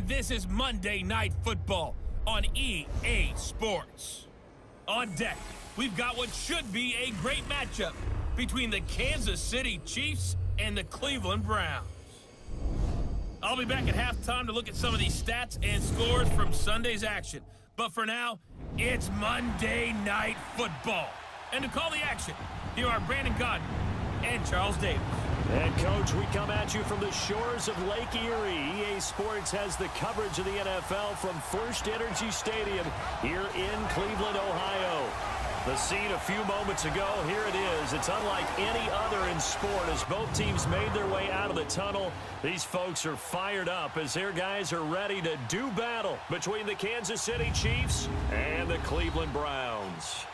This is Monday Night Football on EA Sports. On deck, we've got what should be a great matchup between the Kansas City Chiefs and the Cleveland Browns. I'll be back at halftime to look at some of these stats and scores from Sunday's action. But for now, it's Monday Night Football. And to call the action, here are Brandon Godden and Charles Davis. And, Coach, we come at you from the shores of Lake Erie. EA Sports has the coverage of the NFL from First Energy Stadium here in Cleveland, Ohio. The scene a few moments ago, here it is. It's unlike any other in sport as both teams made their way out of the tunnel. These folks are fired up as their guys are ready to do battle between the Kansas City Chiefs and the Cleveland Browns.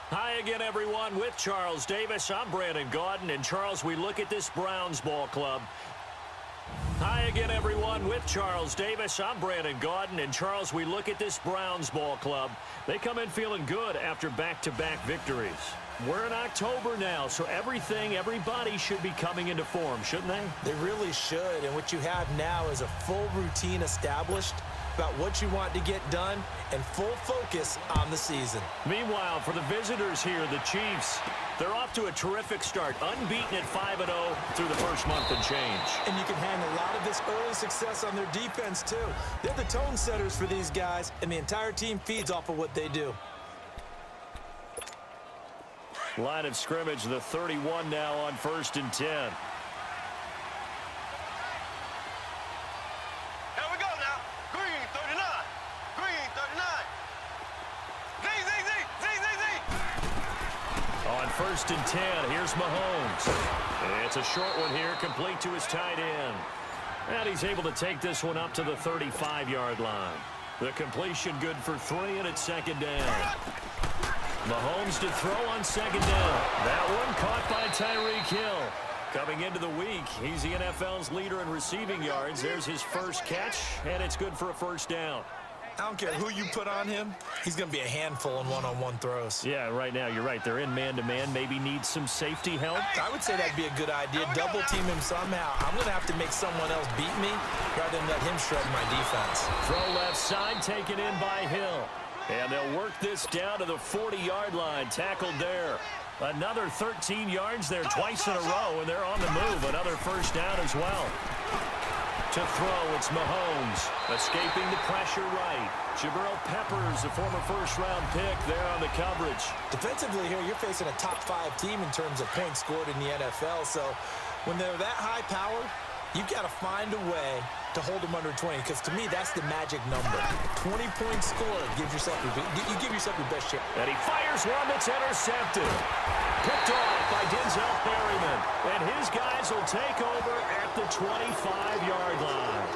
Hi again, everyone. With Charles Davis, I'm Brandon Godden. And, Charles, we look at this Browns ball club. Hi again, everyone. With Charles Davis, I'm Brandon Godden. And, Charles, we look at this Browns ball club. They come in feeling good after back-to-back victories. We're in October now, so everybody should be coming into form, shouldn't they? They really should. And what you have now is a full routine established about what you want to get done and full focus on the season. Meanwhile, for the visitors here, the Chiefs, they're off to a terrific start, unbeaten at 5-0 through the first month and change. And you can hang a lot of this early success on their defense, too. They're the tone setters for these guys, and the entire team feeds off of what they do. Line of scrimmage, the 31 now on 1st and 10. On 1st and 10, here's Mahomes. It's a short one here, complete to his tight end. And he's able to take this one up to the 35-yard line. The completion good for 3, and it's 2nd down. Mahomes to throw on 2nd down. That one caught by Tyreek Hill. Coming into the week, he's the NFL's leader in receiving yards. There's his first catch, and it's good for a 1st down. I don't care who you put on him, he's going to be a handful in one-on-one throws. Yeah, right now, you're right. They're in man-to-man. Maybe need some safety help. I would say that'd be a good idea. Double team him somehow. I'm going to have to make someone else beat me rather than let him shred my defense. Throw left side, taken in by Hill. And they'll work this down to the 40-yard line. Tackled there. Another 13 yards there twice in a row, and they're on the move. Another 1st down as well. To throw, it's Mahomes. Escaping the pressure right. Jabril Peppers, a former 1st-round pick, there on the coverage. Defensively here, you're facing a top-5 team in terms of points scored in the NFL. So when they're that high power, you've got to find a way to hold them under 20, because to me, that's the magic number. 20 points scored. You give yourself your best shot. And he fires one that's intercepted. Picked off by Denzel Perryman. And his guys will take over at the 25-yard line.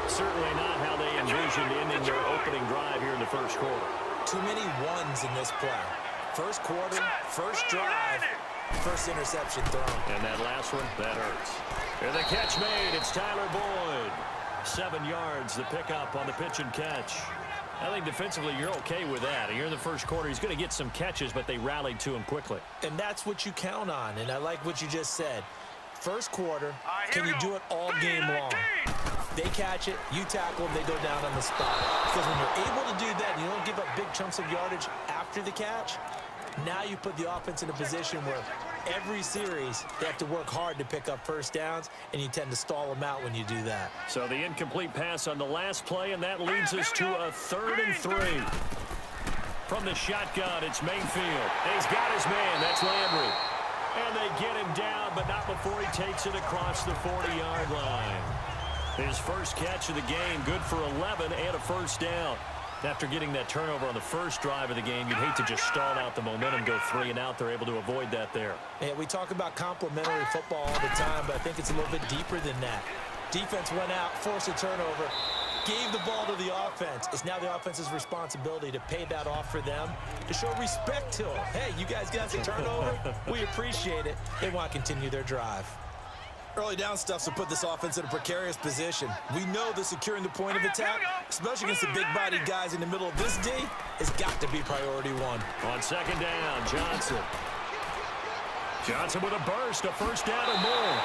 Certainly not how they envisioned ending their opening drive here in the 1st quarter. Too many ones in this play. 1st quarter, 1st drive, 1st interception thrown. And that last one, that hurts. And the catch made, it's Tyler Boyd. 7 yards, the pickup on the pitch and catch. I think defensively you're okay with that. And you're in the 1st quarter. He's going to get some catches, but they rallied to him quickly. And that's what you count on, and I like what you just said. 1st quarter, can you do it all game long? They catch it, you tackle them, they go down on the spot. Because when you're able to do that and you don't give up big chunks of yardage after the catch, now you put the offense in a position where every series they have to work hard to pick up 1st downs, and you tend to stall them out when you do that. So the incomplete pass on the last play, and that leads us to a 3rd and 3. From the shotgun, it's Mayfield. And he's got his man. That's Landry. And they get him down, but not before he takes it across the 40-yard line. His first catch of the game, good for 11 and a 1st down. After getting that turnover on the 1st drive of the game, you'd hate to just stall out the momentum, go 3 and out. They're able to avoid that there. Yeah, we talk about complementary football all the time, but I think it's a little bit deeper than that. Defense went out, forced a turnover, gave the ball to the offense. It's now the offense's responsibility to pay that off for them, to show respect to them. Hey, you guys got the turnover. We appreciate it. They want to continue their drive. Early down stuff to put this offense in a precarious position. We know that securing the point of attack, especially against the big-bodied guys in the middle of this D, has got to be priority one. On second down, Johnson. Johnson with a burst, a first down or more.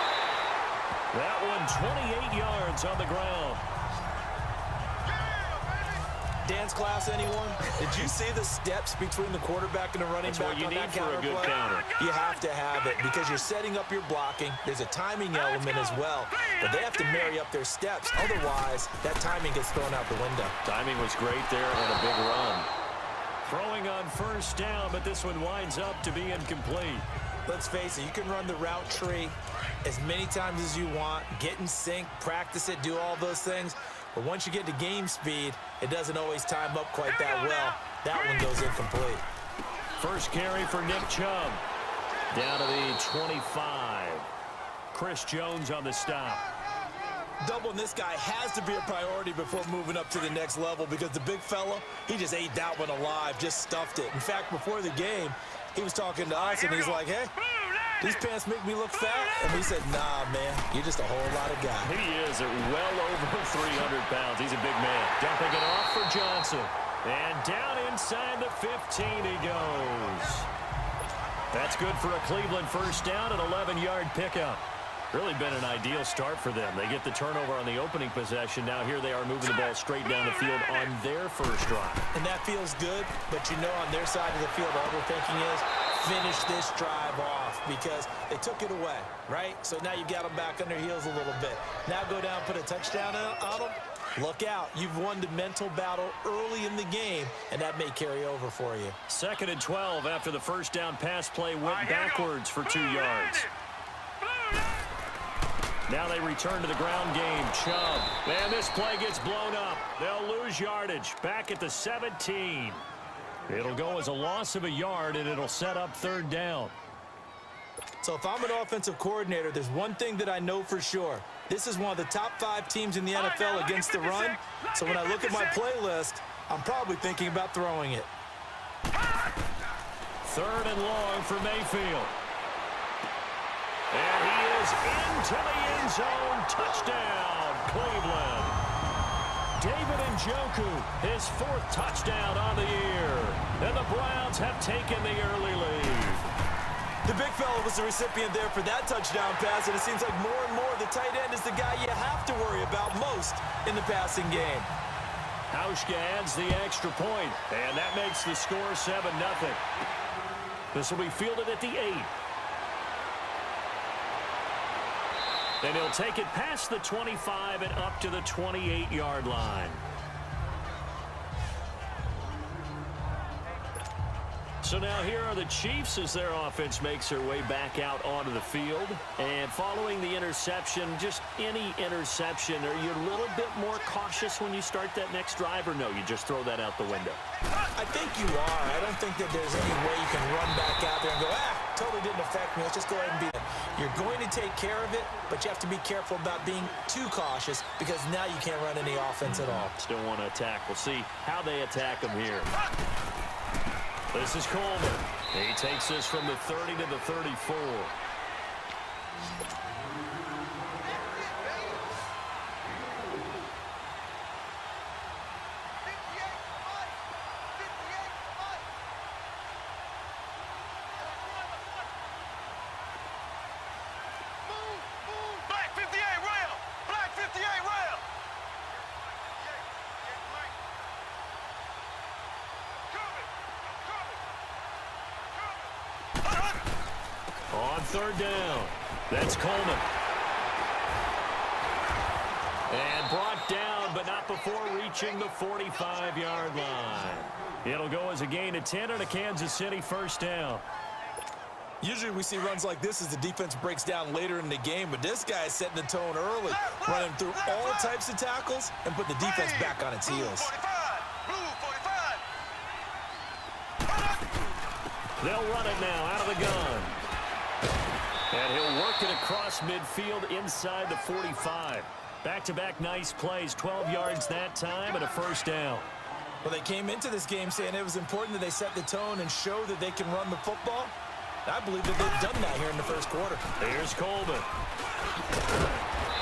That one 28 yards on the ground. Dance class, anyone? Did you see the steps between the quarterback and the running back on that counter play? That's what you need for a good counter. You have to have it because you're setting up your blocking. There's a timing element as well. But they have to marry up their steps. Otherwise, that timing gets thrown out the window. Timing was great there and a big run. Throwing on first down, but this one winds up to be incomplete. Let's face it, you can run the route tree as many times as you want, get in sync, practice it, do all those things. But once you get to game speed, it doesn't always time up quite that well. That one goes incomplete. First carry for Nick Chubb. Down to the 25. Chris Jones on the stop. Doubling this guy has to be a priority before moving up to the next level because the big fella, he just ate that one alive, just stuffed it. In fact, before the game, he was talking to us, and he's like, hey, these pants make me look fat. And we said, nah, man, you're just a whole lot of guy. He is at well over 300 pounds. He's a big man. Dumping it off for Johnson. And down inside the 15 he goes. That's good for a Cleveland first down, an 11-yard pickup. Really been an ideal start for them. They get the turnover on the opening possession. Now here they are moving the ball straight down the field on their first drive. And that feels good, but you know on their side of the field, all they're thinking is finish this drive off because they took it away, right? So now you've got them back on their heels a little bit. Now go down, put a touchdown on them. Look out. You've won the mental battle early in the game, and that may carry over for you. 2nd and 12 after the first down pass play went backwards for 2 yards. Now they return to the ground game. Chubb. And this play gets blown up. They'll lose yardage. Back at the 17. It'll go as a loss of a yard, and it'll set up 3rd down. So if I'm an offensive coordinator, there's one thing that I know for sure. This is one of the top 5 teams in the NFL against the run. So when I look at my playlist, I'm probably thinking about throwing it. 3rd and long for Mayfield. And he is into the end zone. Touchdown, Cleveland. David Njoku, his 4th touchdown on the year. And the Browns have taken the early lead. The big fella was the recipient there for that touchdown pass, and it seems like more and more the tight end is the guy you have to worry about most in the passing game. Hauschka adds the extra point, and that makes the score 7-0. This will be fielded at the 8. And he'll take it past the 25 and up to the 28-yard line. So now here are the Chiefs as their offense makes their way back out onto the field. And following the interception, just any interception, are you a little bit more cautious when you start that next drive, or no, you just throw that out the window? I think you are. I don't think that there's any way you can run back out there and go, totally didn't affect me. Let's just go ahead and beat it. You're going to take care of it, but you have to be careful about being too cautious because now you can't run any offense at all. Still want to attack. We'll see how they attack them here. This is Coleman. He takes this from the 30 to the 34. On 3rd down, that's Coleman. And brought down, but not before reaching the 45-yard line. It'll go as a gain of 10 and a Kansas City first down. Usually we see runs like this as the defense breaks down later in the game, but this guy is setting the tone early, running through all types of tackles and putting the defense back on its heels. They'll run it now out of the gun. And he'll work it across midfield inside the 45. Back-to-back nice plays, 12 yards that time and a first down. Well, they came into this game saying it was important that they set the tone and show that they can run the football. I believe that they've done that here in the first quarter. Here's Coleman.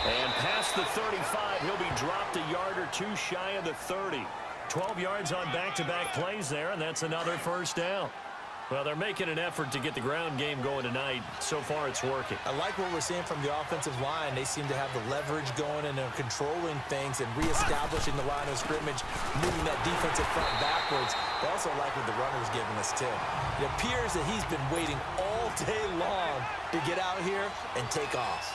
And past the 35, he'll be dropped a yard or two shy of the 30. 12 yards on back-to-back plays there, and that's another first down. Well, they're making an effort to get the ground game going tonight. So far, it's working. I like what we're seeing from the offensive line. They seem to have the leverage going, and they're controlling things and reestablishing the line of scrimmage, moving that defensive front backwards. I also like what the runner's giving us, too. It appears that he's been waiting all day long to get out here and take off.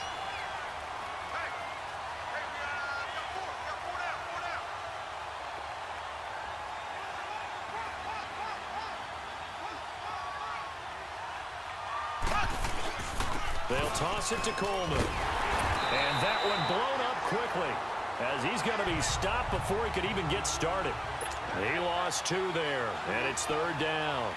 They'll toss it to Coleman. And that one blown up quickly as he's going to be stopped before he could even get started. He lost 2 there, and it's third down.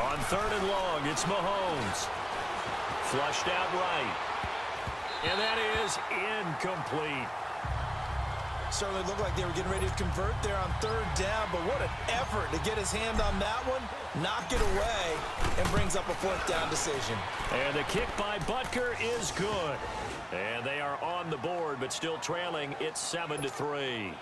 On third and long, it's Mahomes. Flushed out right. And that is incomplete. Certainly looked like they were getting ready to convert there on third down, but what an effort to get his hand on that one, knock it away, and brings up a fourth down decision. And the kick by Butker is good. And they are on the board, but still trailing. It's 7-3.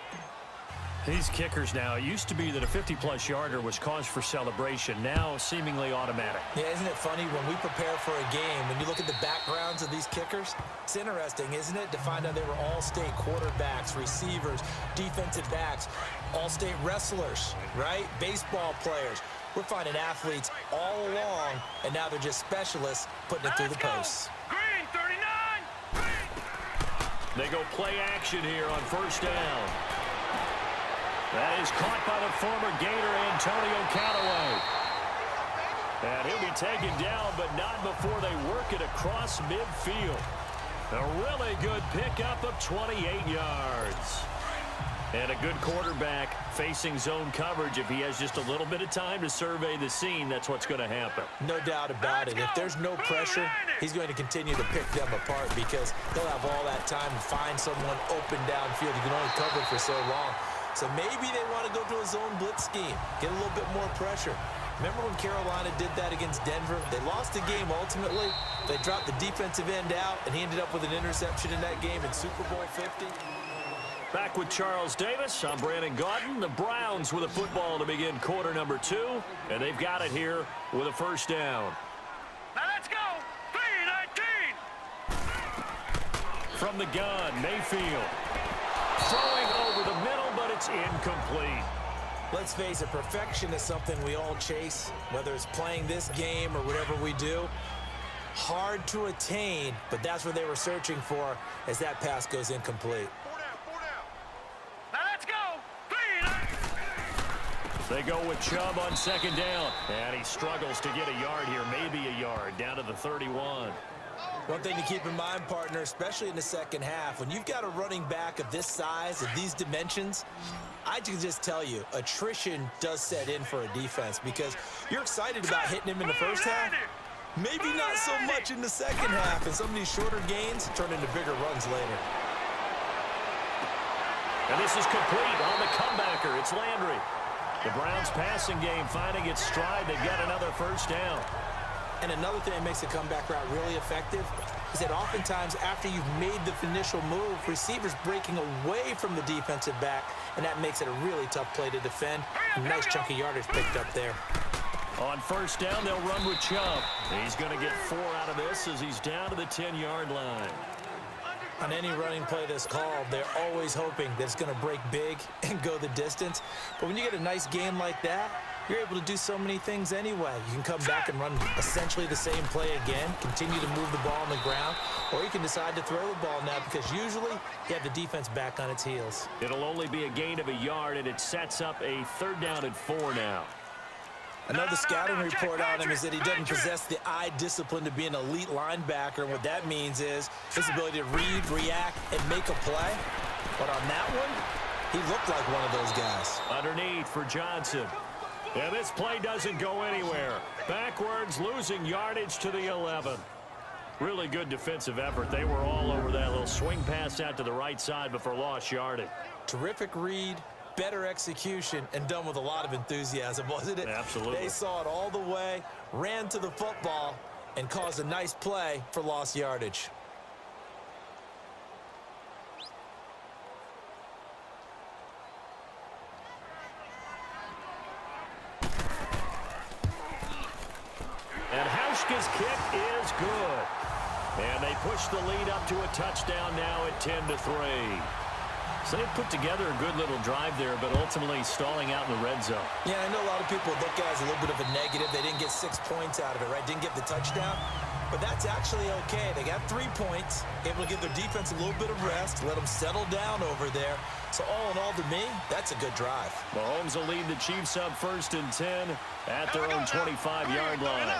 These kickers now, it used to be that a 50-plus yarder was cause for celebration. Now seemingly automatic. Yeah, isn't it funny when we prepare for a game, when you look at the backgrounds of these kickers, it's interesting, isn't it, to find out they were all-state quarterbacks, receivers, defensive backs, all-state wrestlers, right? Baseball players. We're finding athletes all along, and now they're just specialists putting it through the posts. Green, 39! They go play action here on first down. That is caught by the former Gator, Antonio Callaway. And he'll be taken down, but not before they work it across midfield. A really good pickup of 28 yards. And a good quarterback facing zone coverage. If he has just a little bit of time to survey the scene, that's what's going to happen. No doubt about it. If there's no pressure, he's going to continue to pick them apart because he'll have all that time to find someone open downfield. You can only cover for so long. So maybe they want to go to a zone blitz scheme, get a little bit more pressure. Remember when Carolina did that against Denver? They lost the game ultimately. They dropped the defensive end out, and he ended up with an interception in that game in Super Bowl 50. Back with Charles Davis, I'm Brandon Gaudin. The Browns with a football to begin quarter number 2, and they've got it here with a first down. Now let's go! 3-19! From the gun, Mayfield. Throwing over the middle, but it's incomplete. Let's face it, perfection is something we all chase, whether it's playing this game or whatever we do. Hard to attain, but that's what they were searching for as that pass goes incomplete. 4 down. Now let's go! 3-19! They go with Chubb on second down. And he struggles to get a yard here, maybe a yard, down to the 31. One thing to keep in mind, partner, especially in the second half, when you've got a running back of this size, of these dimensions, I can just tell you, attrition does set in for a defense because you're excited about hitting him in the first half. Maybe not so much in the second half, and some of these shorter gains turn into bigger runs later. And this is complete on the comebacker. It's Landry. The Browns passing game finding its stride. They've got another first down. And another thing that makes the comeback route really effective is that oftentimes after you've made the initial move, receivers breaking away from the defensive back, and that makes it a really tough play to defend. A nice chunk of yardage picked up there. On first down, they'll run with Chubb. He's going to get 4 out of this as he's down to the 10-yard line. On any running play that's called, they're always hoping that it's going to break big and go the distance. But when you get a nice game like that, you're able to do so many things anyway. You can come back and run essentially the same play again, continue to move the ball on the ground, or you can decide to throw the ball now because usually you have the defense back on its heels. It'll only be a gain of a yard, and it sets up a 3rd down and 4 now. Another scouting report on him is that he doesn't possess the eye discipline to be an elite linebacker. And what that means is his ability to read, react, and make a play. But on that one, he looked like one of those guys. Underneath for Johnson. And this play doesn't go anywhere. Backwards, losing yardage to the 11. Really good defensive effort. They were all over that little swing pass out to the right side before lost yardage. Terrific read, better execution, and done with a lot of enthusiasm, wasn't it? Absolutely. They saw it all the way, ran to the football, and caused a nice play for lost yardage. And Hauschka's kick is good. And they push the lead up to a touchdown now at 10-3. So they put together a good little drive there, but ultimately stalling out in the red zone. Yeah, I know a lot of people look at it as a little bit of a negative. They didn't get 6 points out of it, right? Didn't get the touchdown. But that's actually okay. They got 3 points, able to give their defense a little bit of rest, let them settle down over there. So all in all, to me, that's a good drive. Mahomes will lead the Chiefs up 1st and 10 at their own 25-yard line.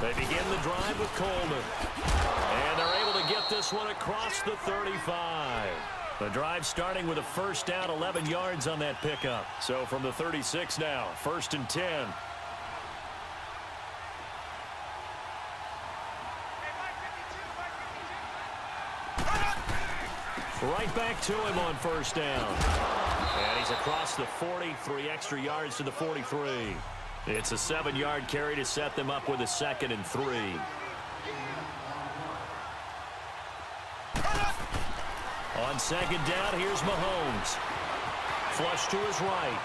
They begin the drive with Coleman. And they're able to get this one across the 35. The drive starting with a 1st down, 11 yards on that pickup. So from the 36 now, 1st and 10. Right back to him on 1st down. And he's across the 40, 3 extra yards to the 43. It's a 7-yard carry to set them up with a 2nd and 3. On 2nd down, here's Mahomes. Flush to his right.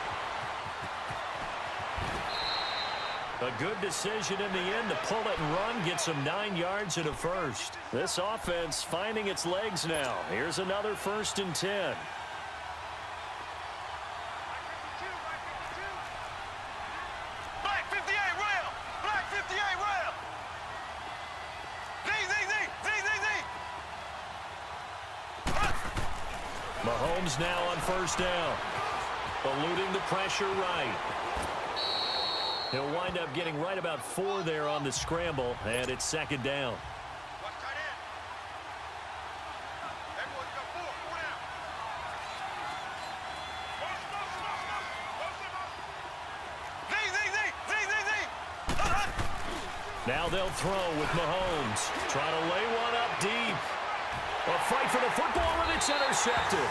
A good decision in the end to pull it and run, get some 9 yards and a 1st. This offense finding its legs now. Here's another 1st and 10. Mahomes now on 1st down. Eluding the pressure right. He'll wind up getting right about 4 there on the scramble, and it's 2nd down. Now they'll throw with Mahomes. Trying to lay one up deep. A fight for the football, and it's intercepted.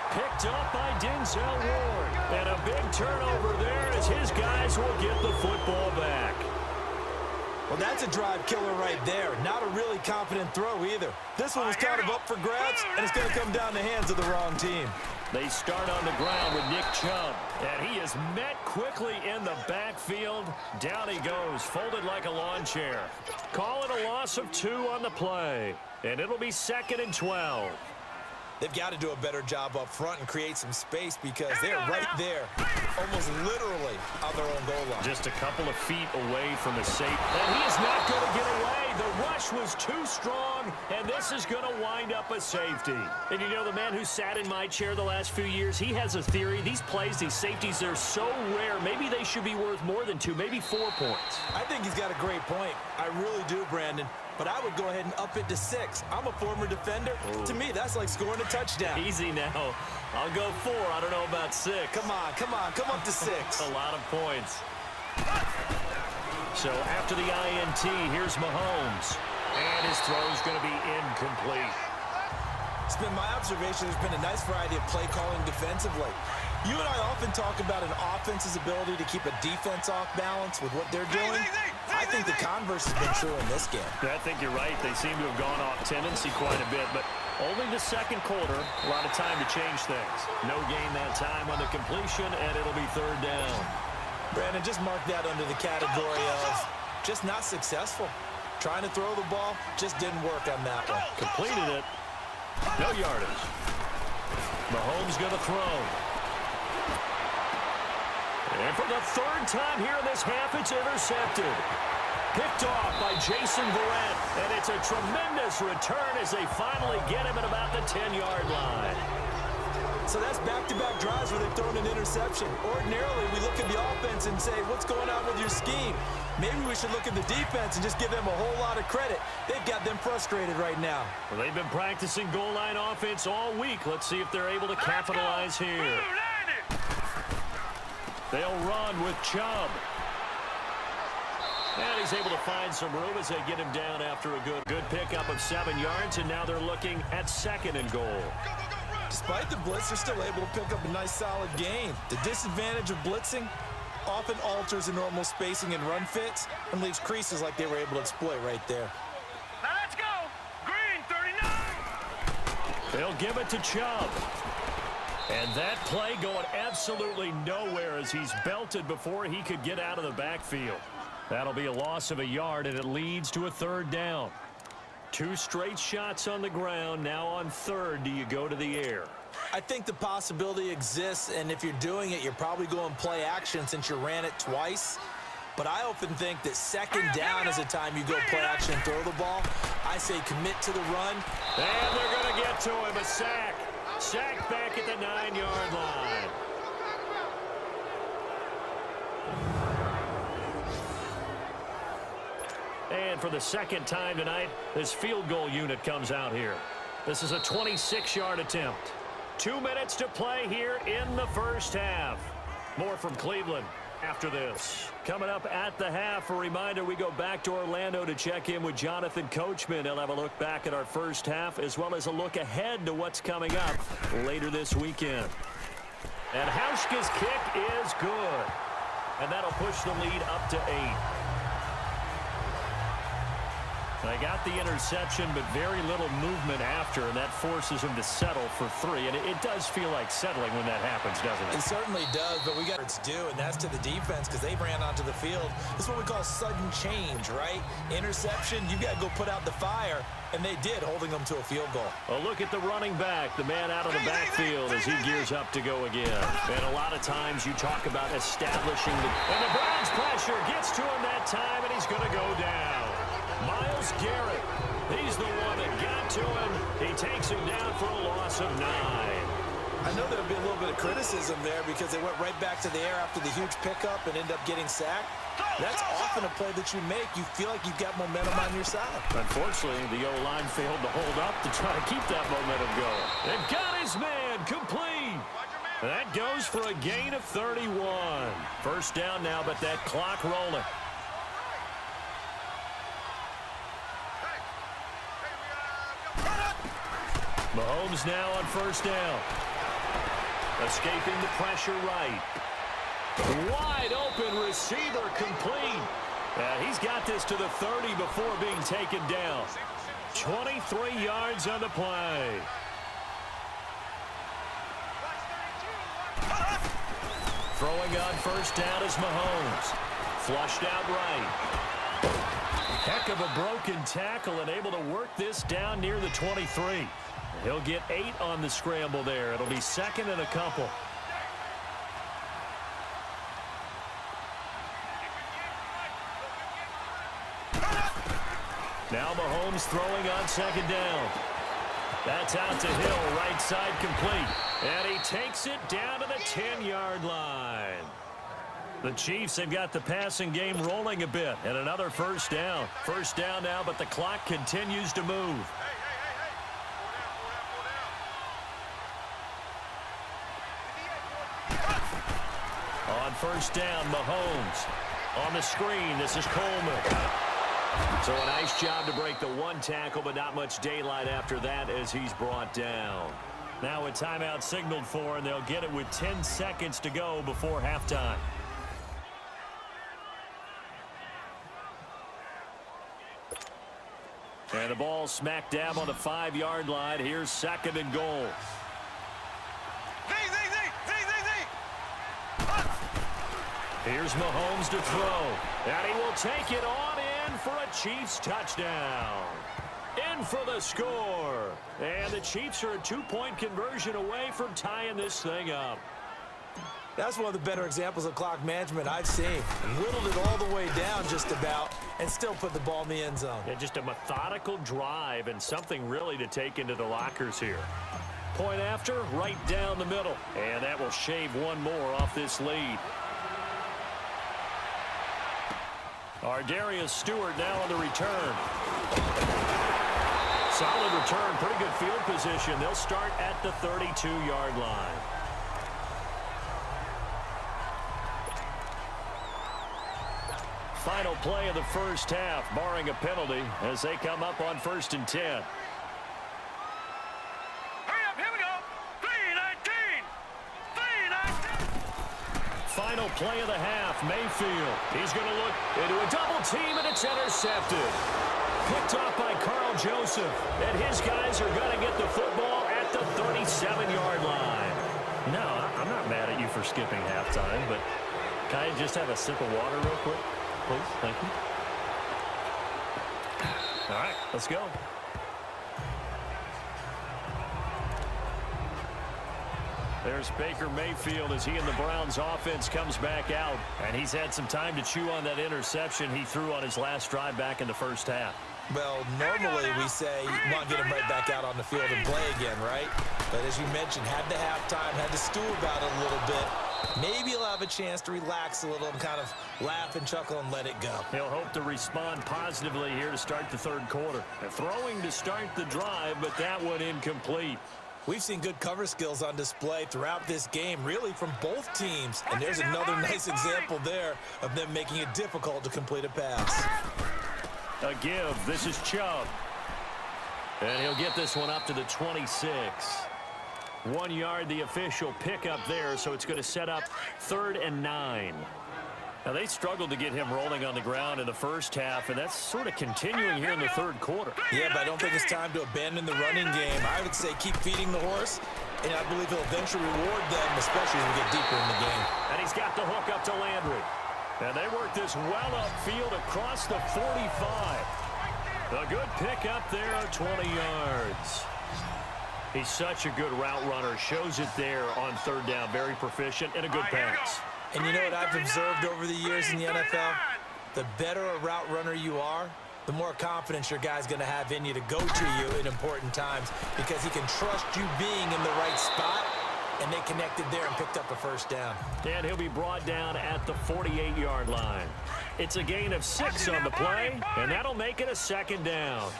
Picked up by Denzel Ward. And a big turnover there as his guys will get the football back. Well, that's a drive killer right there. Not a really confident throw either. This one was kind of up for grabs, and it's going to come down the hands of the wrong team. They start on the ground with Nick Chubb. And he is met quickly in the backfield. Down he goes, folded like a lawn chair. Call it a loss of 2 on the play. And it'll be 2nd and 12. They've got to do a better job up front and create some space because they're right there, almost literally on their own goal line. Just a couple of feet away from the safety. And he is not going to get away. The rush was too strong, and this is going to wind up a safety. And you know, the man who sat in my chair the last few years, he has a theory. These plays, these safeties, they're so rare. Maybe they should be worth more than 2, maybe 4 points. I think he's got a great point. I really do, Brandon. But I would go ahead and up it to 6. I'm a former defender. Ooh. To me, that's like scoring a touchdown. Easy now. I'll go 4. I don't know about 6. Come on. Come up to 6. A lot of points. So after the INT, here's Mahomes. And his throw is going to be incomplete. It's been my observation there's been a nice variety of play calling defensively. You and I often talk about an offense's ability to keep a defense off balance with what they're doing. I think the converse has been true in this game. I think you're right. They seem to have gone off tendency quite a bit, but only the 2nd quarter, a lot of time to change things. No gain that time on the completion, and it'll be 3rd down. Brandon, just mark that under the category of just not successful. Trying to throw the ball just didn't work on that one. Completed it. No yardage. Mahomes going to throw. And for the 3rd time here in this half, it's intercepted. Picked off by Jason Verrett. And it's a tremendous return as they finally get him at about the 10-yard line. So that's back-to-back drives where they've thrown an interception. Ordinarily, we look at the offense and say, what's going on with your scheme? Maybe we should look at the defense and just give them a whole lot of credit. They've got them frustrated right now. Well, they've been practicing goal line offense all week. Let's see if they're able to capitalize here. They'll run with Chubb. And he's able to find some room as they get him down after a good pickup of 7 yards, and now they're looking at 2nd and goal. Despite the blitz, they're still able to pick up a nice solid gain. The disadvantage of blitzing often alters the normal spacing and run fits and leaves creases like they were able to exploit right there. Now let's go. Green 39. They'll give it to Chubb. And that play going absolutely nowhere as he's belted before he could get out of the backfield. That'll be a loss of a yard, and it leads to a 3rd down. 2 straight shots on the ground. Now on 3rd, do you go to the air? I think the possibility exists, and if you're doing it, you're probably going play action since you ran it twice. But I often think that 2nd down is the time you go play action and throw the ball. I say commit to the run. And they're going to get to him, a sack. Sack back at the 9-yard line. And for the 2nd time tonight, this field goal unit comes out here. This is a 26-yard attempt. 2 minutes to play here in the first half. More from Cleveland after this. Coming up at the half, a reminder, we go back to Orlando to check in with Jonathan Coachman. He'll have a look back at our first half as well as a look ahead to what's coming up later this weekend. And Hauschka's kick is good. And that'll push the lead up to 8. They got the interception, but very little movement after, and that forces him to settle for 3. And it does feel like settling when that happens, doesn't it? It certainly does, but we got it's due, and that's to the defense because they ran onto the field. This is what we call sudden change, right? Interception, you got to go put out the fire, and they did, holding them to a field goal. A look at the running back, the man out of the backfield as he gears up to go again. And a lot of times you talk about establishing and the Browns pressure gets to him that time, and he's going to go down. Myles Garrett, he's the one that got to him. He takes him down for a loss of 9. I know there'll be a little bit of criticism there because they went right back to the air after the huge pickup and end up getting sacked. That's often a play that you make. You feel like you've got momentum on your side. Unfortunately, the O-line failed to hold up to try to keep that momentum going. They've got his man complete. That goes for a gain of 31. First down now, but that clock rolling. Mahomes now on first down. Escaping the pressure right. Wide open receiver complete. He's got this to the 30 before being taken down. 23 yards on the play. Throwing on first down is Mahomes. Flushed out right. Heck of a broken tackle and able to work this down near the 23. He'll get 8 on the scramble there. It'll be 2nd and a couple. Now Mahomes throwing on 2nd down. That's out to Hill, right side complete. And he takes it down to the 10-yard line. The Chiefs have got the passing game rolling a bit. And another first down. First down now, but the clock continues to move. On first down, Mahomes. On the screen, this is Coleman. So a nice job to break the 1 tackle, but not much daylight after that as he's brought down. Now a timeout signaled for, and they'll get it with 10 seconds to go before halftime. And the ball smack dab on the 5-yard line. Here's 2nd and goal. Here's Mahomes to throw. And he will take it on in for a Chiefs touchdown. In for the score. And the Chiefs are a 2-point conversion away from tying this thing up. That's one of the better examples of clock management I've seen. Whittled it all the way down just about and still put the ball in the end zone. Yeah, just a methodical drive and something really to take into the lockers here. Point after, right down the middle. And that will shave 1 more off this lead. Darius Stewart now on the return. Solid return, pretty good field position. They'll start at the 32-yard line. final play of the first half, barring a penalty, as they come up on 1st and 10. Hurry up, here we go. 3-19. 3-19. Final play of the half, Mayfield. He's going to look into a double team, and it's intercepted. Picked off by Carl Joseph, and his guys are going to get the football at the 37-yard line. No, I'm not mad at you for skipping halftime, but can I just have a sip of water real quick? Please, thank you. All right, let's go. There's Baker Mayfield as he and the Browns offense comes back out. And he's had some time to chew on that interception he threw on his last drive back in the first half. Well, normally we say you want to get him right back out on the field and play again, right? But as you mentioned, had the halftime, had to stew about it a little bit. Maybe he'll have a chance to relax a little and kind of laugh and chuckle and let it go. He'll hope to respond positively here to start the third quarter. Throwing to start the drive, but that one incomplete. We've seen good cover skills on display throughout this game, really from both teams. And there's another nice example there of them making it difficult to complete a pass. A give. This is Chubb. And he'll get this one up to the 26. 1 yard, the official pickup there, so it's going to set up 3rd and 9. Now, they struggled to get him rolling on the ground in the first half, and that's sort of continuing here in the third quarter. Yeah, but I don't think it's time to abandon the running game. I would say keep feeding the horse, and I believe he'll eventually reward them, especially as we get deeper in the game. And he's got the hook up to Landry. And they work this well upfield across the 45. A good pickup there, 20 yards. He's such a good route runner. Shows it there on 3rd down. Very proficient and a good pass. And you know what I've observed over the years in the NFL? The better a route runner you are, the more confidence your guy's going to have in you to go to you in important times because he can trust you being in the right spot, and they connected there and picked up a 1st down. And he'll be brought down at the 48-yard line. It's a gain of 6 on the play, and that'll make it a 2nd down.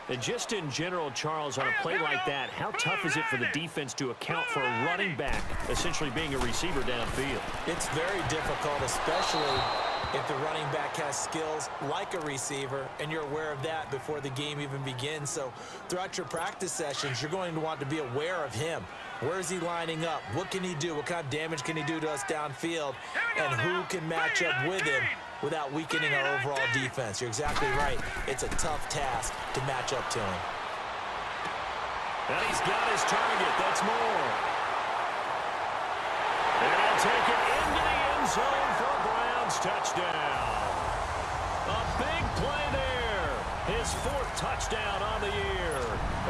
And just in general, Charles, on a play like that, how tough is it for the defense to account for a running back essentially being a receiver downfield? It's very difficult, especially if the running back has skills like a receiver, and you're aware of that before the game even begins. So throughout your practice sessions, you're going to want to be aware of him. Where is he lining up? What can he do? What kind of damage can he do to us downfield? And who can match up with him without weakening our overall defense? You're exactly right. It's a tough task to match up to him. And he's got his target. That's more. And he'll take it into the end zone for a Browns touchdown. A big play there. His 4th touchdown on the year.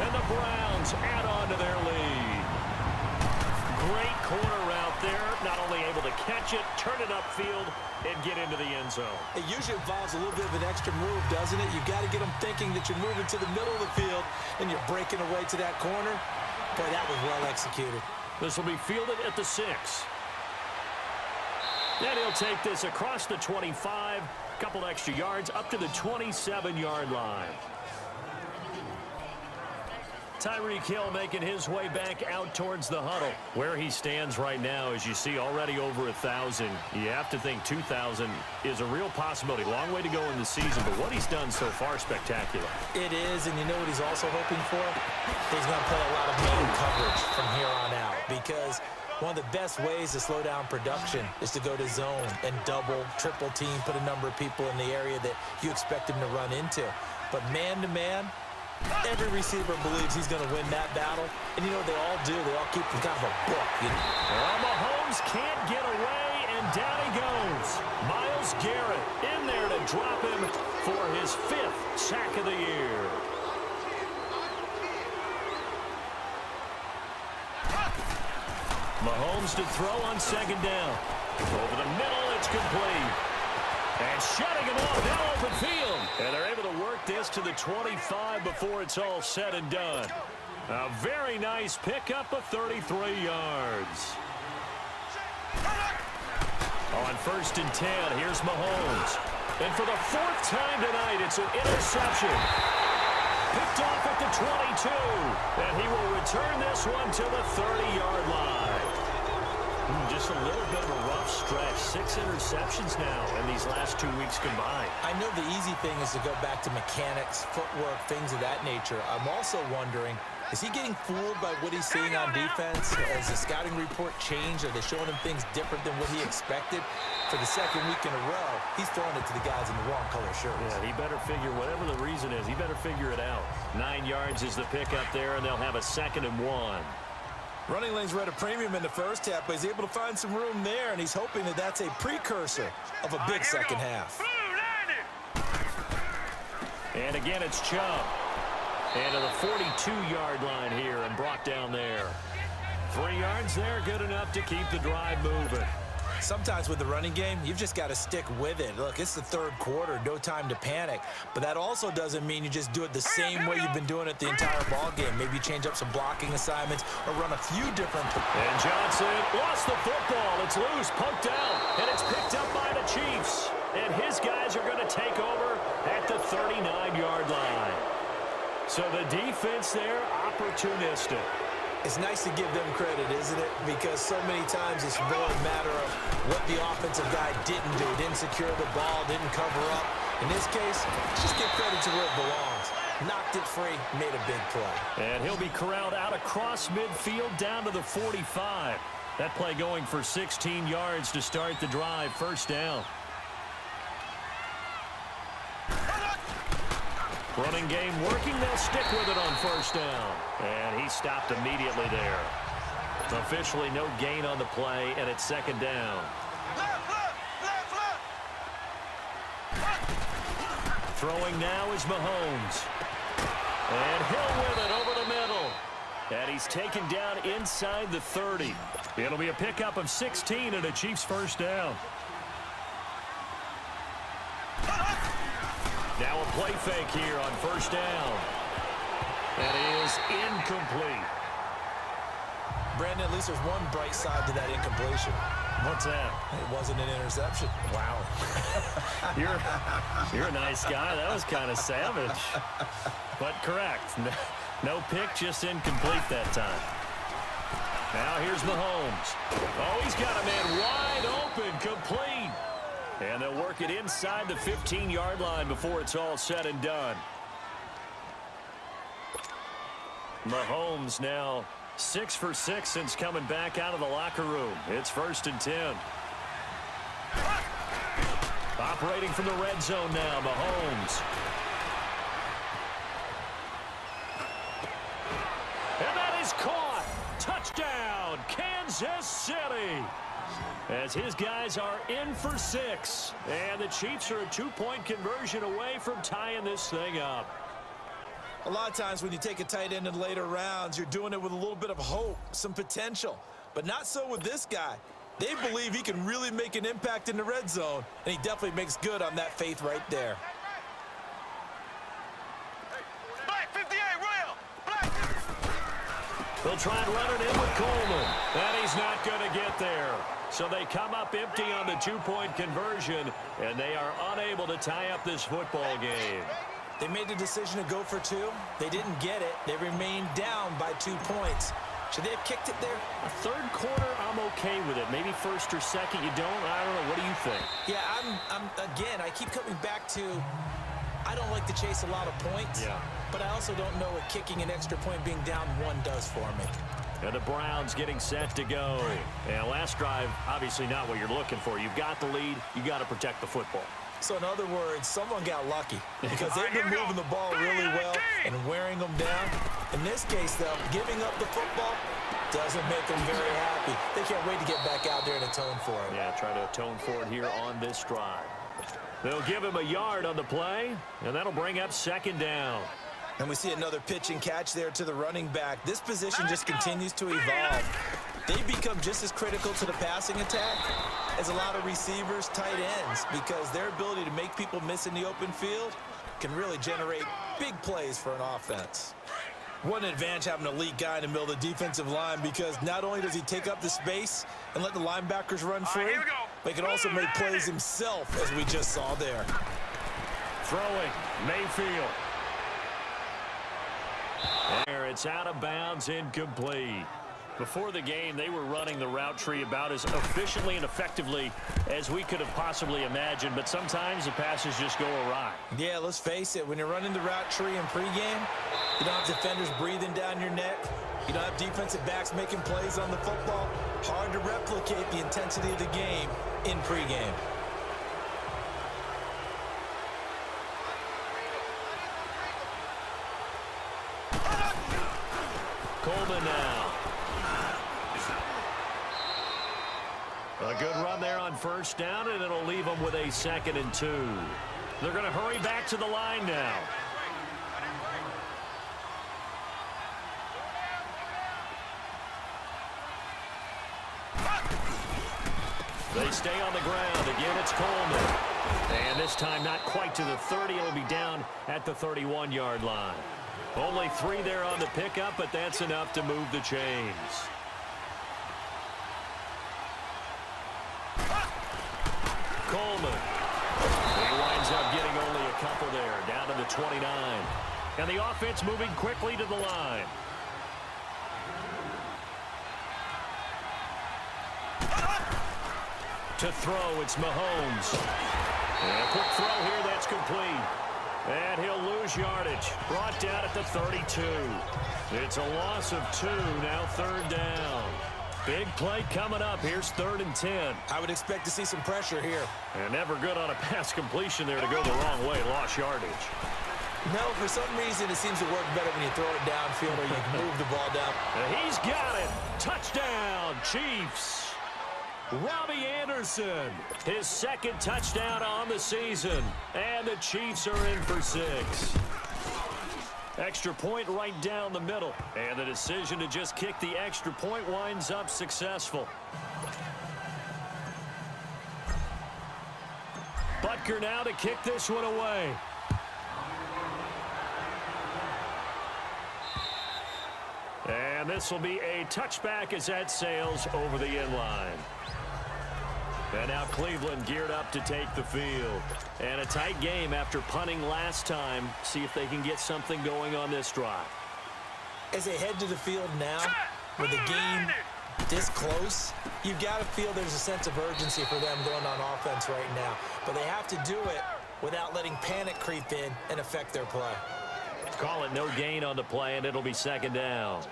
And the Browns add on to their lead. Great corner route there. Not only able to catch it, turn it upfield, and get into the end zone. It usually involves a little bit of an extra move, doesn't it? You've got to get them thinking that you're moving to the middle of the field and you're breaking away to that corner. Boy, that was well executed. This will be fielded at the 6. And he'll take this across the 25, couple extra yards, up to the 27-yard line. Tyreek Hill making his way back out towards the huddle. Where he stands right now, as you see, already over 1,000. You have to think 2,000 is a real possibility. Long way to go in the season, but what he's done so far, spectacular. It is, and you know what he's also hoping for? He's going to play a lot of man coverage from here on out, because one of the best ways to slow down production is to go to zone and double, triple team, put a number of people in the area that you expect him to run into. But man-to-man, every receiver believes he's going to win that battle. And you know what they all do? They all keep kind of a book. You know? Well, Mahomes can't get away, and down he goes. Myles Garrett in there to drop him for his 5th sack of the year. Mahomes to throw on 2nd down. Over the middle, it's complete. And shutting him off now open field. And they're able to work this to the 25 before it's all said and done. A very nice pickup of 33 yards. On 1st and 10, here's Mahomes. And for the 4th time tonight, it's an interception. Picked off at the 22. And he will return this one to the 30-yard line. Just a little bit of a rough stretch. 6 interceptions now in these last 2 weeks combined. I know the easy thing is to go back to mechanics, footwork, things of that nature. I'm also wondering, is he getting fooled by what he's seeing on defense? Has the scouting report changed? Are they showing him things different than what he expected? For the second week in a row, he's throwing it to the guys in the wrong color shirts. Yeah, he better figure, whatever the reason is, he better figure it out. 9 yards is the pickup there, and they'll have a 2nd and 1. Running lanes were at a premium in the first half, but he's able to find some room there, and he's hoping that that's a precursor of a big second half. And again, it's Chubb. And to the 42-yard line here and brought down there. 3 yards there, good enough to keep the drive moving. Sometimes with the running game, you've just got to stick with it. Look, it's the third quarter, no time to panic. But that also doesn't mean you just do it the same way you've been doing it the entire ball game. Maybe you change up some blocking assignments or run a few different. And Johnson lost the football. It's loose, poked out, and it's picked up by the Chiefs. And his guys are going to take over at the 39-yard line. So the defense there, opportunistic. It's nice to give them credit, isn't it? Because so many times it's more a matter of what the offensive guy didn't do. Didn't secure the ball, didn't cover up. In this case, just give credit to where it belongs. Knocked it free, made a big play. And he'll be corralled out across midfield down to the 45. That play going for 16 yards to start the drive, 1st down. Running game working, they'll stick with it on 1st down. And he stopped immediately there. Officially no gain on the play, and it's 2nd down. Throwing now is Mahomes. And Hill with it over the middle. And he's taken down inside the 30. It'll be a pickup of 16 and a Chiefs 1st down. Now a play fake here on 1st down. That is incomplete. Brandon, at least there's one bright side to that incompletion. What's that? It wasn't an interception. Wow. You're a nice guy. That was kind of savage. But correct. No pick, just incomplete that time. Now here's Mahomes. Oh, he's got a man wide open, complete. And they'll work it inside the 15-yard line before it's all said and done. Mahomes now 6 for 6 since coming back out of the locker room. It's 1st and 10. Operating from the red zone now, Mahomes. And that is caught. Touchdown, Kansas City. As his guys are in for 6. And the Chiefs are a 2-point conversion away from tying this thing up. A lot of times when you take a tight end in later rounds, you're doing it with a little bit of hope, some potential. But not so with this guy. They believe he can really make an impact in the red zone, and he definitely makes good on that faith right there. Black 58, Royal. Black. They'll try and run it in with Coleman. And he's not going to get there. So they come up empty on the 2-point conversion, and they are unable to tie up this football game. They made the decision to go for 2. They didn't get it. They remained down by 2 points. Should they have kicked it there? A 3rd quarter, I'm okay with it. Maybe 1st or 2nd, you don't. I don't know. What do you think? Yeah, again, I keep coming back to, I don't like to chase a lot of points. Yeah. But I also don't know what kicking an extra point being down 1 does for me. And the Browns getting set to go. And last drive, obviously not what you're looking for. You've got the lead. You got to protect the football. So in other words, someone got lucky because they've been moving the ball really well and wearing them down. In this case, though, giving up the football doesn't make them very happy. They can't wait to get back out there and atone for it. Yeah, try to atone for it here on this drive. They'll give him a yard on the play, and that'll bring up 2nd down. And we see another pitch and catch there to the running back. This position just continues to evolve. They become just as critical to the passing attack as a lot of receivers, tight ends, because their ability to make people miss in the open field can really generate big plays for an offense. What an advantage having an elite guy in the middle of the defensive line, because not only does he take up the space and let the linebackers run free, but he can also make plays himself, as we just saw there. Throwing, Mayfield. There, it's out of bounds, incomplete. Before the game, they were running the route tree about as efficiently and effectively as we could have possibly imagined, but sometimes the passes just go awry. Yeah, let's face it, when you're running the route tree in pregame, you don't have defenders breathing down your neck. You don't have defensive backs making plays on the football. Hard to replicate the intensity of the game in pregame. Coleman now. A good run there on first down, and it'll leave them with a 2nd and 2. They're going to hurry back to the line now. They stay on the ground. Again, it's Coleman. And this time not quite to the 30. It'll be down at the 31-yard line. Only 3 there on the pickup, but that's enough to move the chains. Coleman. He winds up getting only a couple there, down to the 29. And the offense moving quickly to the line. To throw, it's Mahomes. And a quick throw here, that's complete. And he'll lose yardage. Brought down at the 32. It's a loss of 2, now 3rd down. Big play coming up. Here's 3rd and 10. I would expect to see some pressure here. And never good on a pass completion there to go the wrong way. Lost yardage. No, for some reason it seems to work better when you throw it downfield or you can move the ball down. And he's got it. Touchdown, Chiefs. Robbie Anderson, his 2nd touchdown on the season. And the Chiefs are in for 6. Extra point right down the middle. And the decision to just kick the extra point winds up successful. Butker now to kick this one away. And this will be a touchback as that sails over the end line. And now Cleveland geared up to take the field. And a tight game after punting last time. See if they can get something going on this drive. As they head to the field now, with the game this close, you've got to feel there's a sense of urgency for them going on offense right now. But they have to do it without letting panic creep in and affect their play. Call it no gain on the play, and it'll be 2nd down.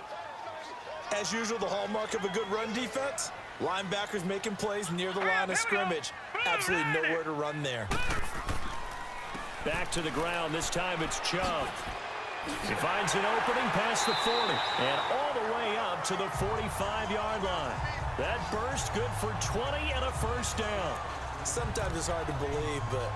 As usual, the hallmark of a good run defense, linebackers making plays near the line of scrimmage. Absolutely nowhere to run there. Back to the ground. This time it's Chubb. He finds an opening past the 40 and all the way up to the 45-yard line. That burst good for 20 and a 1st down. Sometimes it's hard to believe, but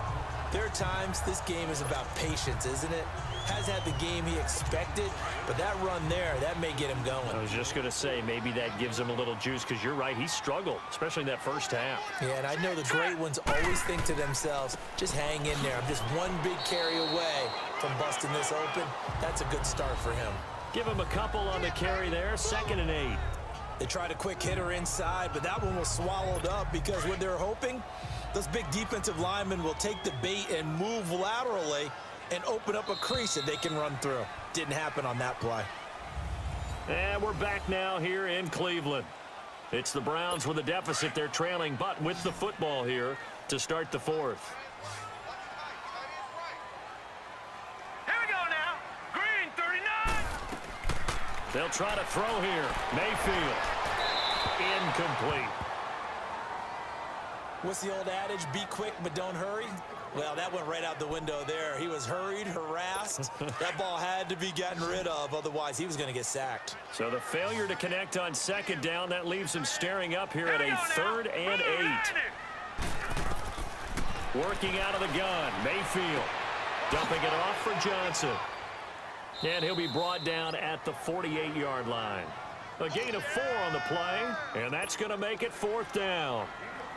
there are times this game is about patience, isn't it? Has had the game he expected, but that run there, that may get him going. I was just going to say, maybe that gives him a little juice, because you're right, he struggled, especially in that 1st half. Yeah, and I know the great ones always think to themselves, just hang in there. I'm just one big carry away from busting this open. That's a good start for him. Give him a couple on the carry there, 2nd and 8. They tried a quick hitter inside, but that one was swallowed up because what they're hoping, those big defensive linemen will take the bait and move laterally and open up a crease that they can run through. Didn't happen on that play. And we're back now here in Cleveland. It's the Browns with a deficit. They're trailing, but with the football here to start the 4th. Here we go now. Green 39. They'll try to throw here. Mayfield. Incomplete. What's the old adage? Be quick, but don't hurry. Well, that went right out the window there. He was hurried, harassed. That ball had to be gotten rid of, otherwise he was going to get sacked. So the failure to connect on 2nd down, that leaves him staring up here at a 3rd and 8. Working out of the gun, Mayfield. Dumping it off for Johnson. And he'll be brought down at the 48-yard line. A gain of 4 on the play, and that's going to make it 4th down.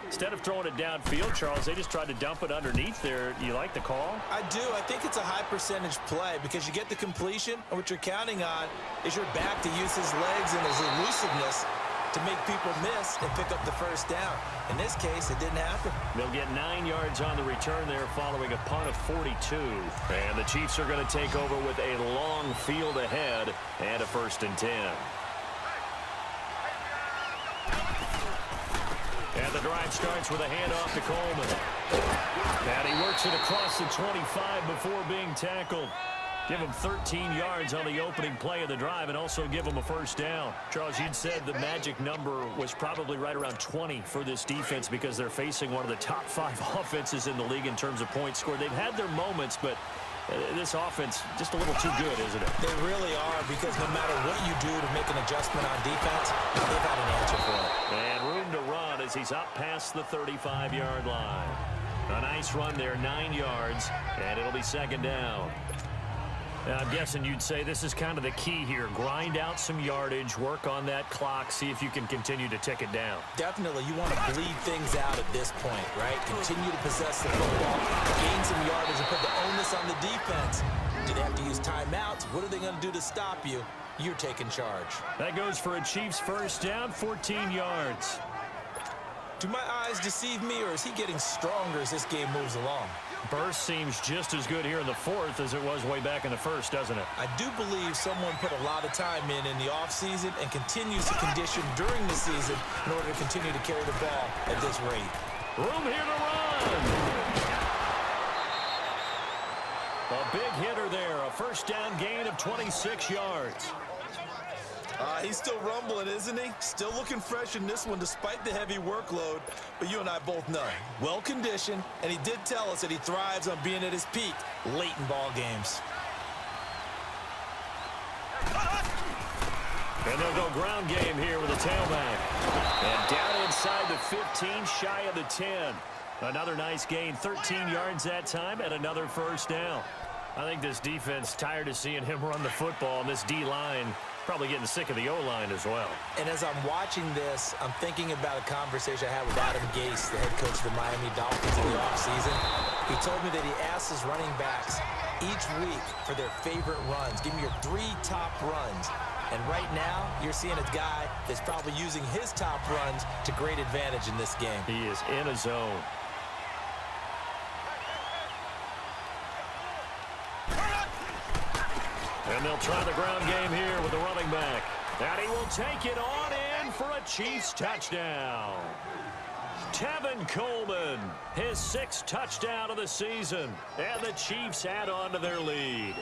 Instead of throwing it downfield, Charles, they just tried to dump it underneath there. Do you like the call? I do. I think it's a high percentage play because you get the completion, and what you're counting on is your back to use his legs and his elusiveness to make people miss and pick up the 1st down. In this case, it didn't happen. They'll get 9 yards on the return there following a punt of 42. And the Chiefs are going to take over with a long field ahead and a 1st and 10. the drive starts with a handoff to Coleman. And he works it across the 25 before being tackled. Give him 13 yards on the opening play of the drive and also give him a first down. Charles, you'd said the magic number was probably right around 20 for this defense because they're facing one of the top 5 offenses in the league in terms of points scored. They've had their moments, but this offense just a little too good, isn't it? They really are, because no matter what you do to make an adjustment on defense, they've had an answer for it. And room to run as he's up past the 35-yard line. A nice run there, 9 yards, and it'll be second down. Now, I'm guessing you'd say this is kind of the key here. Grind out some yardage, work on that clock, see if you can continue to tick it down. Definitely, you want to bleed things out at this point, right? Continue to possess the football, gain some yardage, and put the onus on the defense. Do they have to use timeouts? What are they going to do to stop you? You're taking charge. That goes for a Chiefs first down, 14 yards. Do my eyes deceive me, or is he getting stronger as this game moves along? Burst seems just as good here in the fourth as it was way back in the first, doesn't it? I do believe someone put a lot of time in the offseason and continues to condition during the season in order to continue to carry the ball at this rate. Room here to run. A big hitter there, a first down gain of 26 yards. He's still rumbling, isn't he? Still looking fresh in this one despite the heavy workload. But you and I both know, well-conditioned, and he did tell us that he thrives on being at his peak late in ball games. And they'll go ground game here with a tailback. And down inside the 15, shy of the 10. Another nice gain, 13 yards that time, and another first down. I think this defense tired of seeing him run the football, and this D-line probably getting sick of the O-line as well. And as I'm watching this, I'm thinking about a conversation I had with Adam Gase, the head coach of the Miami Dolphins in the offseason. He told me that he asked his running backs each week for their favorite runs. Give me your 3 top runs. And right now, you're seeing a guy that's probably using his top runs to great advantage in this game. He is in a zone. And they'll try the ground game here with the running back. And he will take it on in for a Chiefs touchdown. Tevin Coleman, his 6th touchdown of the season. And the Chiefs add on to their lead.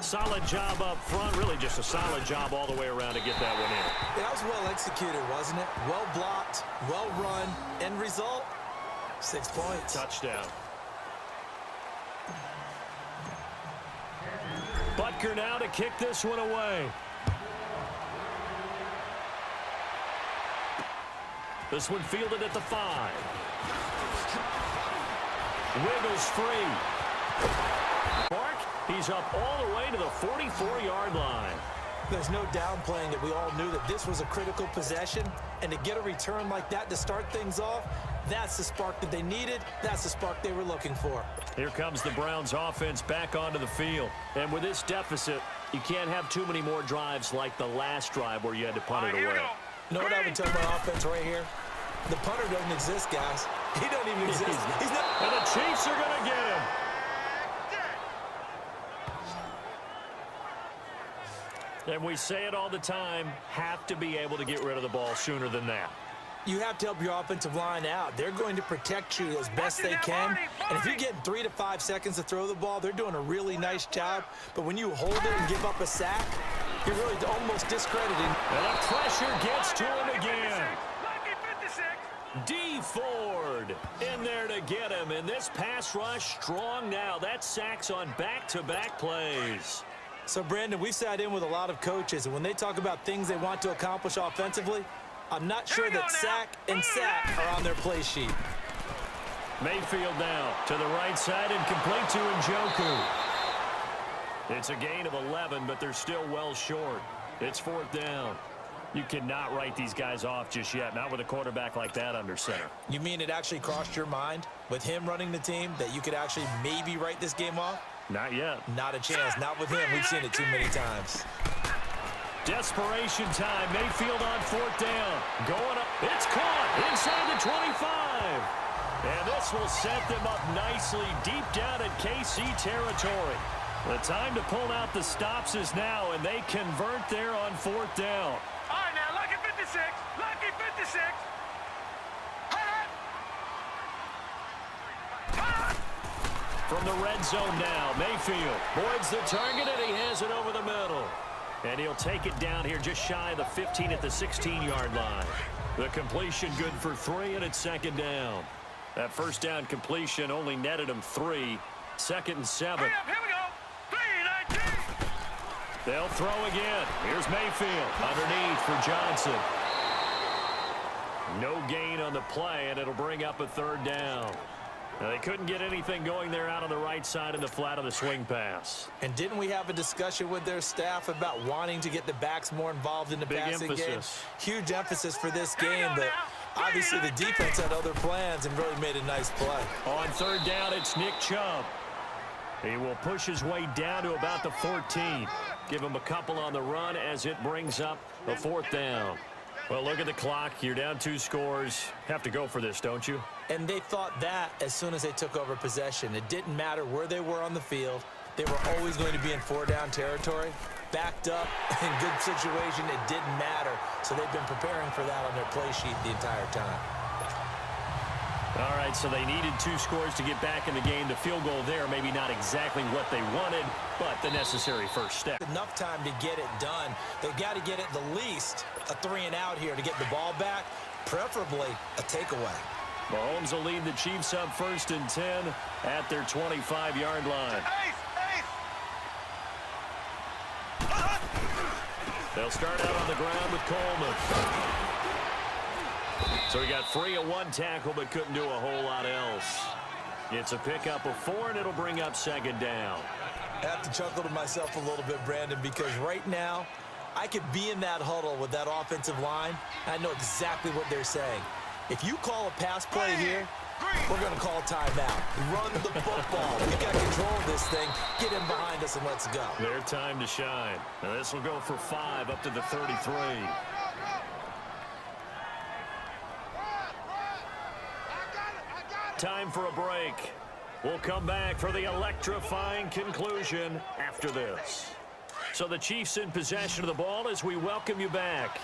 Solid job up front. Really just a solid job all the way around to get that one in. That was well executed, wasn't it? Well blocked, well run. End result, 6 points. Touchdown. Butker now to kick this one away. This one fielded at the 5. Wiggles free. Mark, he's up all the way to the 44-yard line. There's no downplaying it. We all knew that this was a critical possession, and to get a return like that to start things off, that's the spark that they needed. That's the spark they were looking for. Here comes the Browns offense back onto the field. And with this deficit, you can't have too many more drives like the last drive where you had to punt it away. You know what I would tell my offense right here? The punter doesn't exist, guys. He doesn't even exist. He's not. And the Chiefs are going to get him. And we say it all the time, have to be able to get rid of the ball sooner than that. You have to help your offensive line out. They're going to protect you as best they can. And if you're getting 3 to 5 seconds to throw the ball, they're doing a really nice job. But when you hold it and give up a sack, you're really almost discrediting. And the pressure gets to him again. D. Ford in there to get him. And this pass rush strong now. That sacks on back-to-back plays. So, Brandon, we've sat in with a lot of coaches, and when they talk about things they want to accomplish offensively, I'm not sure that sack and sack are on their play sheet. Mayfield now to the right side and complete to Njoku. It's a gain of 11, but they're still well short. It's 4th down. You cannot write these guys off just yet, not with a quarterback like that under center. You mean it actually crossed your mind with him running the team that you could actually maybe write this game off? Not yet. Not a chance. Not with him. We've seen it too many times. Desperation time. Mayfield on 4th down. Going up. It's caught inside the 25. And this will set them up nicely deep down in KC territory. The time to pull out the stops is now, and they convert there on 4th down. All right, now, lucky 56. Lucky 56. From the red zone now, Mayfield voids the target, and he has it over the middle. And he'll take it down here just shy of the 15 at the 16-yard line. The completion good for 3, and it's second down. That first down completion only netted him 3. 2nd and 7. Here we go. 3-19. They'll throw again. Here's Mayfield underneath for Johnson. No gain on the play, and it'll bring up a 3rd down. Now, they couldn't get anything going there out on the right side in the flat of the swing pass. And didn't we have a discussion with their staff about wanting to get the backs more involved in the passing game? Huge emphasis for this game, but obviously the defense had other plans and really made a nice play. On 3rd down, it's Nick Chubb. He will push his way down to about the 14. Give him a couple on the run as it brings up a 4th down. Well, look at the clock. You're down 2 scores. Have to go for this, don't you? And they thought that as soon as they took over possession. It didn't matter where they were on the field. They were always going to be in 4-down territory. Backed up, in good situation, it didn't matter. So they've been preparing for that on their play sheet the entire time. All right, so they needed 2 scores to get back in the game. The field goal there, maybe not exactly what they wanted, but the necessary first step. Enough time to get it done. They've got to get at the least a 3-and-out here to get the ball back, preferably a takeaway. Mahomes will lead the Chiefs up 1st and 10 at their 25-yard line. They'll start out on the ground with Coleman. So he got free of 1 tackle, but couldn't do a whole lot else. It's a pickup of 4, and it'll bring up 2nd down. I have to chuckle to myself a little bit, Brandon, because right now I could be in that huddle with that offensive line. I know exactly what they're saying. If you call a pass play here, we're going to call timeout. Run the football. We got control of this thing. Get in behind us and let's go. Their time to shine. Now this will go for 5 up to the 33. Time for a break. We'll come back for the electrifying conclusion after this. So the Chiefs in possession of the ball as we welcome you back.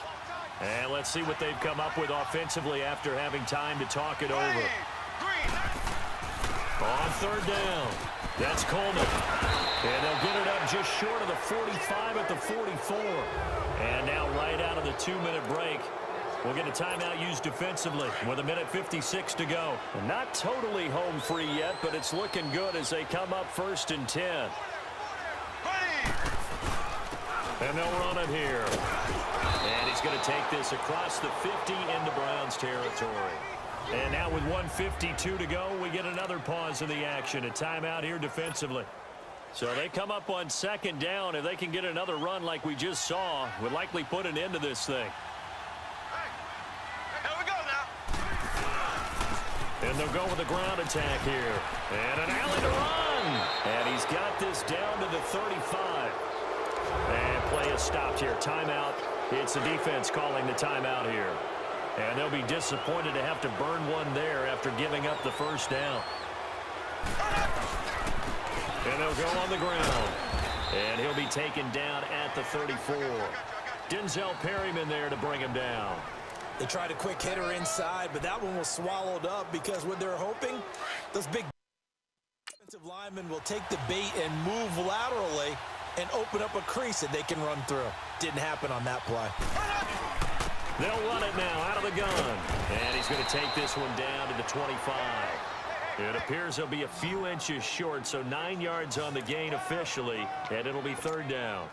And let's see what they've come up with offensively after having time to talk it over. On 3rd down, that's Coleman. And they'll get it up just short of the 45 at the 44. And now right out of the 2-minute break, we'll get a timeout used defensively with 1:56 to go. And not totally home free yet, but it's looking good as they come up 1st and 10. And they'll run it here. And he's going to take this across the 50 into Browns territory. And now with 1:52 to go, we get another pause in the action. A timeout here defensively. So they come up on 2nd down. If they can get another run like we just saw, would likely put an end to this thing. Here we go now. And they'll go with a ground attack here. And an alley to run. And he's got this down to the 35. And play is stopped here. Timeout. It's the defense calling the timeout here. And they'll be disappointed to have to burn one there after giving up the 1st down. And they'll go on the ground. And he'll be taken down at the 34. Denzel Perryman there to bring him down. They tried a quick hitter inside, but that one was swallowed up because what they're hoping, those big defensive linemen will take the bait and move laterally and open up a crease that they can run through. Didn't happen on that play. They'll run it now out of the gun. And he's going to take this one down to the 25. It appears he'll be a few inches short, so 9 yards on the gain officially, and it'll be 3rd down.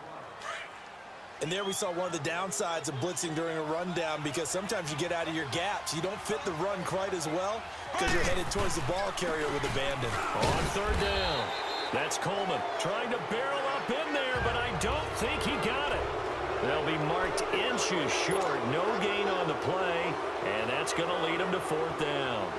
And there we saw one of the downsides of blitzing during a rundown, because sometimes you get out of your gaps. You don't fit the run quite as well because you're headed towards the ball carrier with abandon. On 3rd down, that's Coleman trying to barrel up in there, but I don't think he got it. They'll be marked inches short. No gain on the play, and that's going to lead them to 4th down.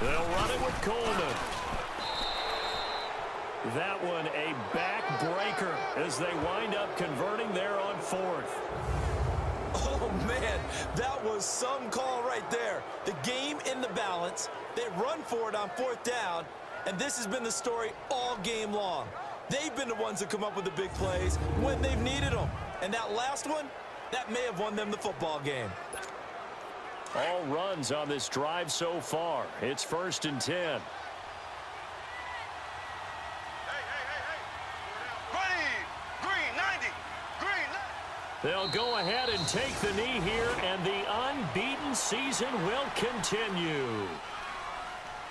They'll run it with Coleman. That one a backbreaker as they wind up converting there on 4th. Oh, man, that was some call right there. The game in the balance. They run for it on 4th down, and this has been the story all game long. They've been the ones that come up with the big plays when they've needed them. And that last one, that may have won them the football game. All runs on this drive so far. It's 1st and 10. They'll go ahead and take the knee here, and the unbeaten season will continue.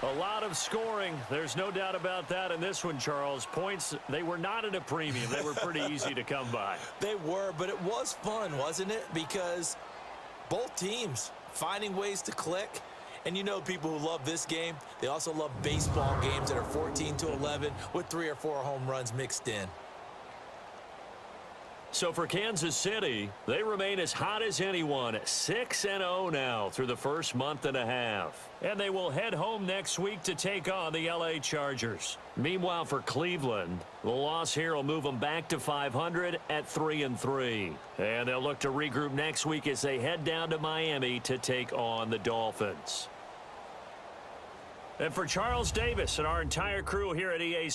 A lot of scoring. There's no doubt about that in this one, Charles. Points, they were not at a premium. They were pretty easy to come by. They were, but it was fun, wasn't it? Because both teams finding ways to click. And you know people who love this game, they also love baseball games that are 14-11 with 3 or 4 home runs mixed in. So for Kansas City, they remain as hot as anyone, 6-0 now through the first month and a half. And they will head home next week to take on the LA Chargers. Meanwhile, for Cleveland, the loss here will move them back to 500 at 3-3. And they'll look to regroup next week as they head down to Miami to take on the Dolphins. And for Charles Davis and our entire crew here at EA